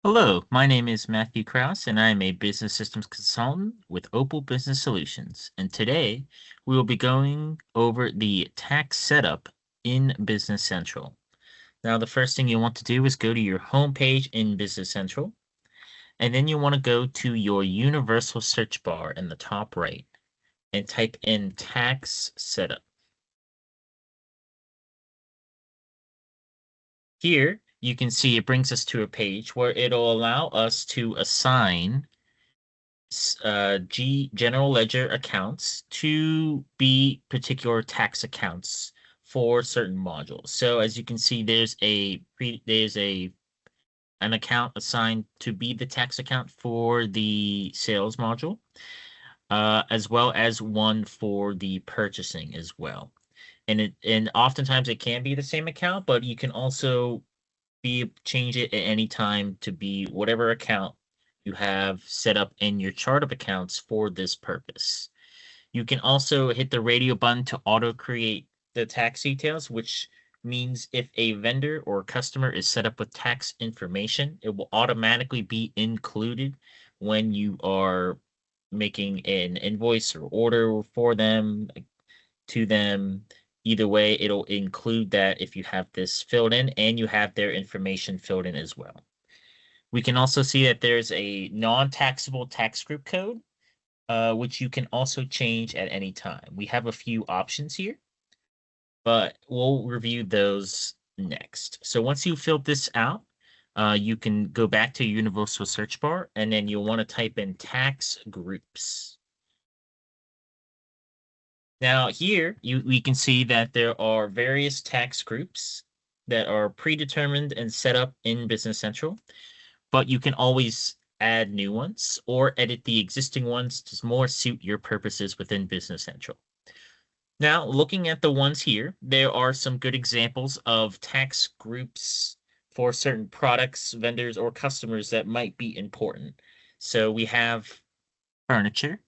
Hello, my name is Matthew Krause, and I am a business systems consultant with Opal Business Solutions. And today we will be going over the tax setup in Business Central. Now, the first thing you want to do is go to your home page in Business Central, and then you want to go to your universal search bar in the top right and type in tax setup. Here, you can see it brings us to a page where it'll allow us to assign general ledger accounts to be particular tax accounts for certain modules. So as you can see, there's an account assigned to be the tax account for the sales module, as well as one for the purchasing as well. And oftentimes it can be the same account, but you can also change it at any time to be whatever account you have set up in your chart of accounts for this purpose. You can also hit the radio button to auto create the tax details, which means if a vendor or customer is set up with tax information, it will automatically be included when you are making an invoice or order for them, to them. Either way, it'll include that if you have this filled in and you have their information filled in as well. We can also see that there's a non-taxable tax group code, which you can also change at any time. We have a few options here, but we'll review those next. So once you filled this out, you can go back to your universal search bar, and then you'll want to type in tax groups. Now here, we can see that there are various tax groups that are predetermined and set up in Business Central, but you can always add new ones or edit the existing ones to more suit your purposes within Business Central. Now, looking at the ones here, there are some good examples of tax groups for certain products, vendors, or customers that might be important. So we have furniture,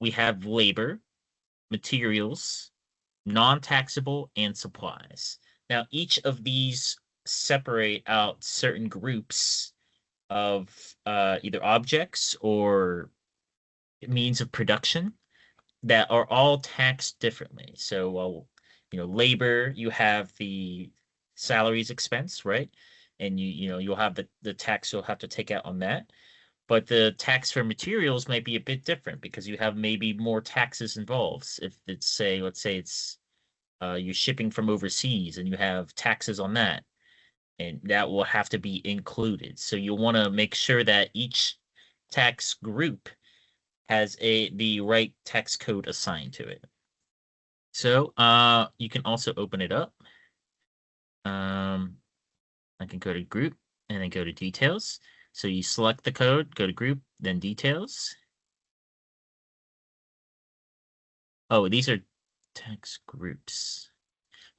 we have labor, materials, non-taxable, and supplies. Now, each of these separate out certain groups of either objects or means of production that are all taxed differently. So, labor, you have the salaries expense, right? And you'll have the tax you'll have to take out on that. But the tax for materials might be a bit different because you have maybe more taxes involved. If it's let's say it's you're shipping from overseas and you have taxes on that, and that will have to be included. So you'll want to make sure that each tax group has the right tax code assigned to it. So you can also open it up. I can go to group and then go to details. So you select the code, go to group, then details. Oh, these are tax groups.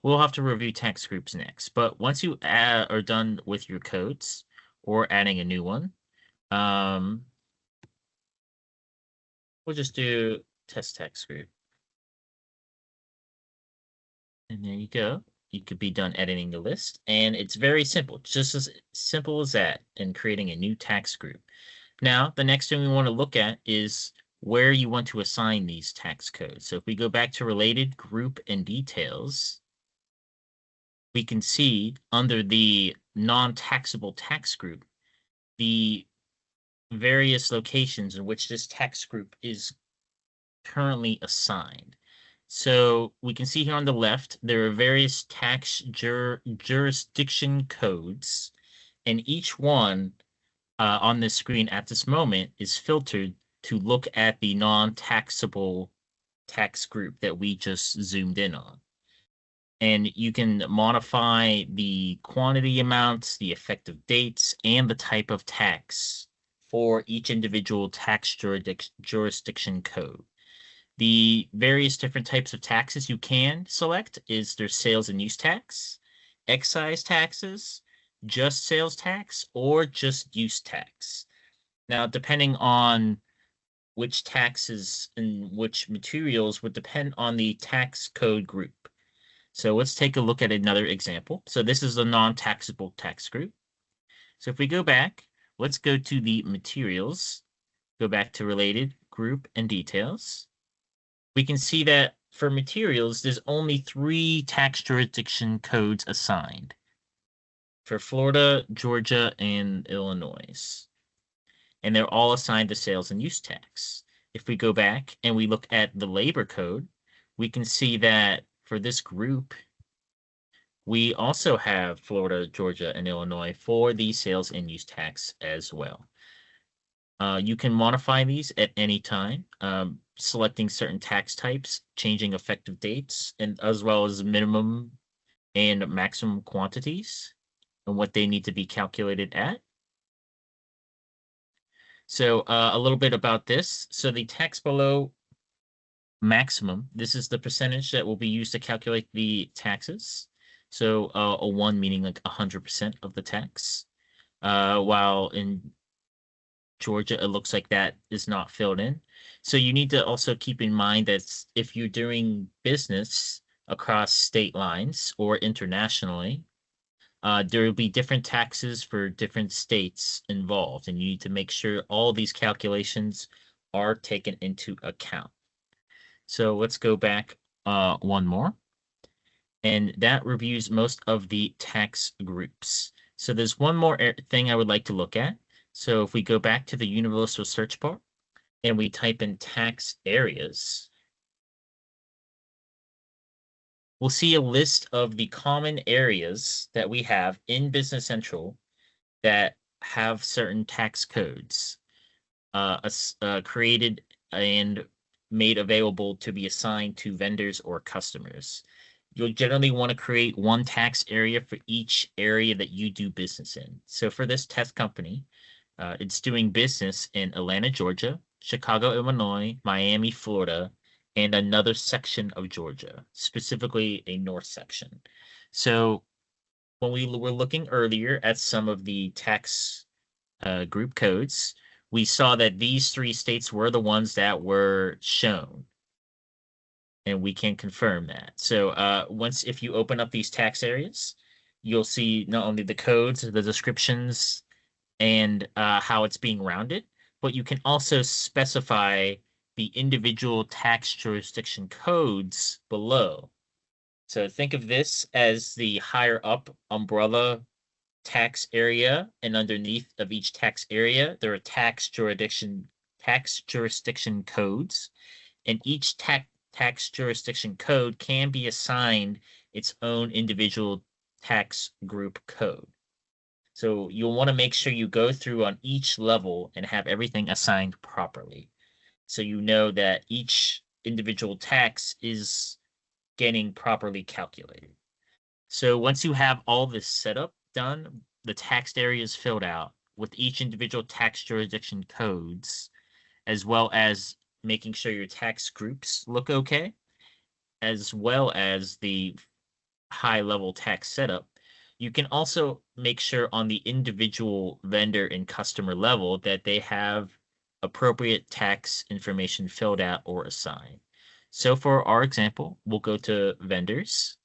We'll have to review tax groups next. But once you are done with your codes or adding a new one, we'll just do test tax group. And there you go. You could be done editing the list. And it's very simple, just as simple as that in creating a new tax group. Now, the next thing we want to look at is where you want to assign these tax codes. So if we go back to related, group, and details, we can see under the non-taxable tax group, the various locations in which this tax group is currently assigned. So we can see here on the left, there are various tax jurisdiction codes, and each one on this screen at this moment is filtered to look at the non-taxable tax group that we just zoomed in on. And you can modify the quantity amounts, the effective dates, and the type of tax for each individual tax jurisdiction code. The various different types of taxes you can select is there's sales and use tax, excise taxes, just sales tax, or just use tax. Now, depending on which taxes and which materials would depend on the tax code group. So let's take a look at another example. So this is a non-taxable tax group. So if we go back let's go to the materials, go back to related, group, and details. We can see that for materials, there's only 3 tax jurisdiction codes assigned for Florida, Georgia, and Illinois. And they're all assigned to sales and use tax. If we go back and we look at the labor code, we can see that for this group, we also have Florida, Georgia, and Illinois for the sales and use tax as well. You can modify these at any time, selecting certain tax types, changing effective dates, and as well as minimum and maximum quantities and what they need to be calculated at. So a little bit about this. So the tax below maximum, this is the percentage that will be used to calculate the taxes. So a 1 meaning like 100% of the tax. While in Georgia, it looks like that is not filled in. So you need to also keep in mind that if you're doing business across state lines or internationally, there will be different taxes for different states involved, and you need to make sure all these calculations are taken into account. So let's go back one more. And that reviews most of the tax groups. So there's one more thing I would like to look at. So if we go back to the universal search bar and we type in tax areas, we'll see a list of the common areas that we have in Business Central that have certain tax codes created and made available to be assigned to vendors or customers. You'll generally want to create one tax area for each area that you do business in. So for this test company, it's doing business in Atlanta, Georgia, Chicago, Illinois, Miami, Florida, and another section of Georgia, specifically a north section. So when we were looking earlier at some of the tax group codes, we saw that these 3 states were the ones that were shown. And we can confirm that. So if you open up these tax areas, you'll see not only the codes, the descriptions, and how it's being rounded, but you can also specify the individual tax jurisdiction codes below. So think of this as the higher up umbrella tax area, and underneath of each tax area, there are tax jurisdiction codes, and each tax jurisdiction code can be assigned its own individual tax group code. So you'll want to make sure you go through on each level and have everything assigned properly. So you know that each individual tax is getting properly calculated. So once you have all this setup done, the taxed areas filled out with each individual tax jurisdiction codes, as well as making sure your tax groups look okay, as well as the high-level tax setup, you can also make sure on the individual vendor and customer level that they have appropriate tax information filled out or assigned. So for our example, we'll go to vendors.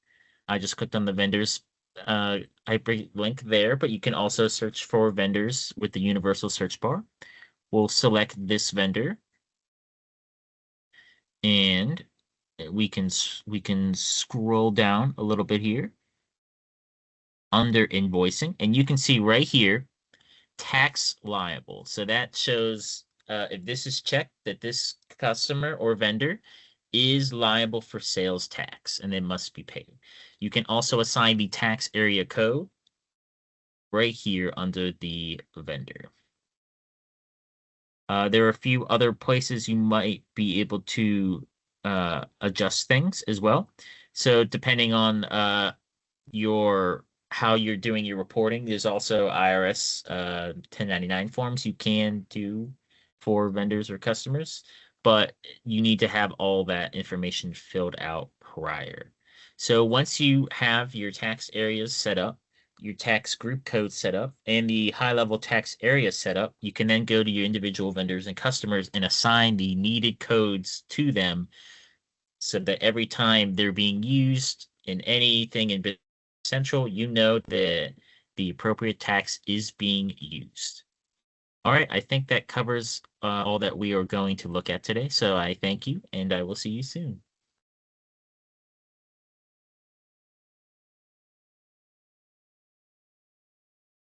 I just clicked on the vendors hyperlink there, but you can also search for vendors with the universal search bar. We'll select this vendor, and we can scroll down a little bit here under invoicing, and you can see right here tax liable. So that shows if this is checked, that this customer or vendor is liable for sales tax and they must be paid. You can also assign the tax area code right here under the vendor. There are a few other places you might be able to adjust things as well. So depending on how you're doing your reporting, there's also IRS 1099 forms you can do for vendors or customers, but you need to have all that information filled out prior. So once you have your tax areas set up, your tax group code set up, and the high-level tax area set up, you can then go to your individual vendors and customers and assign the needed codes to them so that every time they're being used in anything in Business Central, you know that the appropriate tax is being used. All right, I think that covers all that we are going to look at today. So I thank you, and I will see you soon.